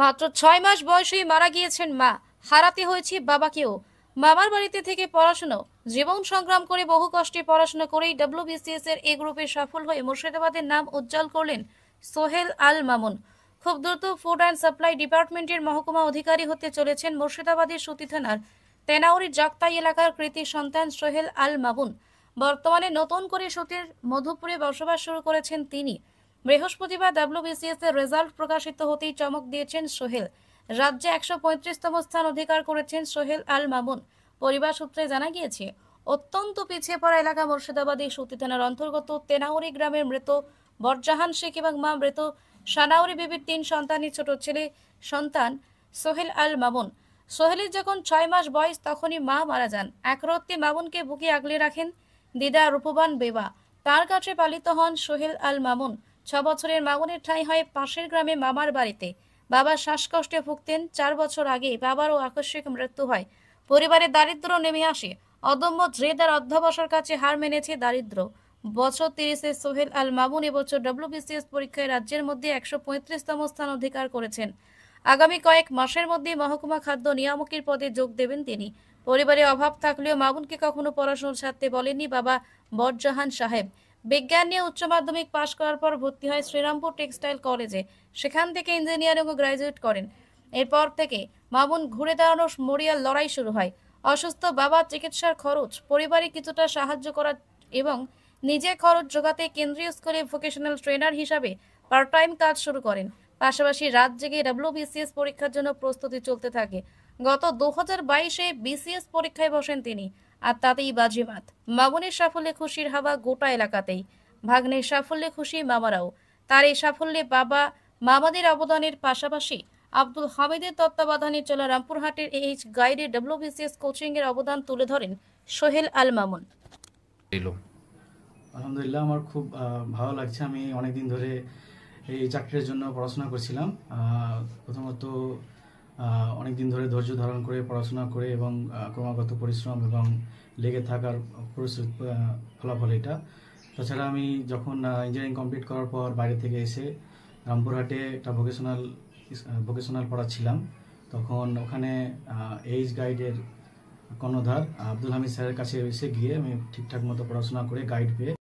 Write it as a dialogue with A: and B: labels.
A: মাত্র ৬ মাস বয়সেই মারা গিয়েছেন মা। হারাতে হয়েছে বাবাকেও। মামার বাড়িতে থেকে পড়াশোনা, জীবন সংগ্রাম করে বহু কষ্টে পড়াশোনা করেই ডব্লিউবিসিএস এর এ গ্রুপে সফল হয়ে মুর্শিদাবাদের নাম উজ্জ্বল করলেন সোহেল আল মামুন। খুব দ্রুত ফুড অ্যান্ড সাপ্লাই ডিপার্টমেন্টের মহকুমা অধিকারী হতে চলেছেন মুর্শিদাবাদের সুতি থানার তেনাউরি জাক্তাই এলাকার কৃতি সন্তান সোহেল আল মামুন। বর্তমানে নতুন করে সুতির মধুপুরে বসবাস শুরু করেছেন তিনি। বৃহস্পতিবার ডব্লিউবিসিএস এর রেজাল্ট প্রকাশিত হতেই চমক দিয়েছেন সোহেল। রাজ্যে ১৩৫তম স্থান অধিকার করেছেন সোহেল আল মামুন। পরিবার সূত্রে জানা গিয়েছে, অত্যন্ত পিছিয়ে পড়া এলাকা মুর্শিদাবাদের সুতি থানার অন্তর্গত তেনাউরি গ্রামের মৃত বরজাহান শেখ এবং মা মৃত সানাউরি বিবির ৩ সন্তানের ছোট ছেলে সন্তান সোহেল আল মামুন। সোহেলের যখন ৬ মাস বয়স তখনই মা মারা যান। একরত্তি মামুনকে বুকে আগলে রাখেন দিদা রূপবান বেবা। তার কাছে পালিত হন সোহেল আল মামুন। ৬ বছরের মামুনের ঠাঁই হয় পাশের গ্রামে মামার বাড়িতে। বাবা শ্বাসকষ্টে ভুগতেন। ৪ বছর আগে বাবারও আকস্মিক মৃত্যু হয়। পরিবারের দারিদ্র্য নেমে আসে। অদম্য জেদ আর অধ্যবসায়ের কাছে হার মেনেছে দারিদ্র্য। বছর ৩০-এ সোহেল আল মামুন এবছর ডব্লিউবিসিএস পরীক্ষায় রাজ্যের মধ্যে ১৩৫তম স্থান অধিকার করেছেন। আগামী কয়েক মাসের মধ্যে মহকুমা খাদ্য নিয়ামকের পদে যোগ দেবেন তিনি। পরিবারে অভাব থাকলেও মামুনকে কখনো পড়াশোনা ছাড়তে বলেননি বাবা বরজাহান সাহেব। বিজ্ঞান নিয়ে উচ্চ মাধ্যমিক পাশ করার পর ভর্তি হয় শ্রীরামপুর টেক্সটাইল কলেজে। সেখান থেকে ইঞ্জিনিয়ারিং ও গ্রাজুয়েট করেন। এরপর থেকে মামুন ঘুরে দাঁড়ানোর মরিয়ার লড়াই শুরু হয়। অসুস্থ বাবার চিকিৎসার খরচ, পরিবারে কিছুটা সাহায্য করা এবং নিজে খরচ জোগাতে কেন্দ্রীয় স্কুলে ভোকেশনাল ট্রেনার হিসাবে পার্ট টাইম কাজ শুরু করেন। পাশাপাশি রাত জেগে ডব্লিউবিসিএস পরীক্ষার জন্য প্রস্তুতি চলতে থাকে। গত ২০২২-এ বিসিএস পরীক্ষায় বসেন তিনি, আর তাতেই বাজিমাত। মামুনের সাফল্যে খুশির হাওয়া গোটা এলাকাতেই। ভাগ্নের সাফল্যে খুশি মামারাও। তার এই সাফল্যে বাবা মামাদের অবদানের পাশাপাশি আব্দুল হামিদের তত্ত্বাবধানে চলা রামপুরহাটের এইচ গাইডে ডব্লিউবিসিএস কোচিং এর অবদান তুলে ধরেন সোহেল আল মামুন।
B: এলো
C: আলহামদুলিল্লাহ, আমার খুব ভালো লাগছে। আমি অনেকদিন ধরে এই চাকরির জন্য পড়াশোনা করছিলাম। প্রথমত অনেকদিন ধরে ধৈর্য ধারণ করে পড়াশোনা করে এবং ক্রমাগত পরিশ্রম এবং লেগে থাকার ফলাফল এটা। তাছাড়া আমি যখন ইঞ্জিনিয়ারিং কমপ্লিট করার পর বাইরে থেকে এসে রামপুরহাটে একটা ভোকেশনাল পড়াচ্ছিলাম, তখন ওখানে এইচ গাইডের কর্ণধার আব্দুল হামিদ স্যারের কাছে এসে গিয়ে আমি ঠিকঠাক মতো পড়াশোনা করে গাইড পেয়ে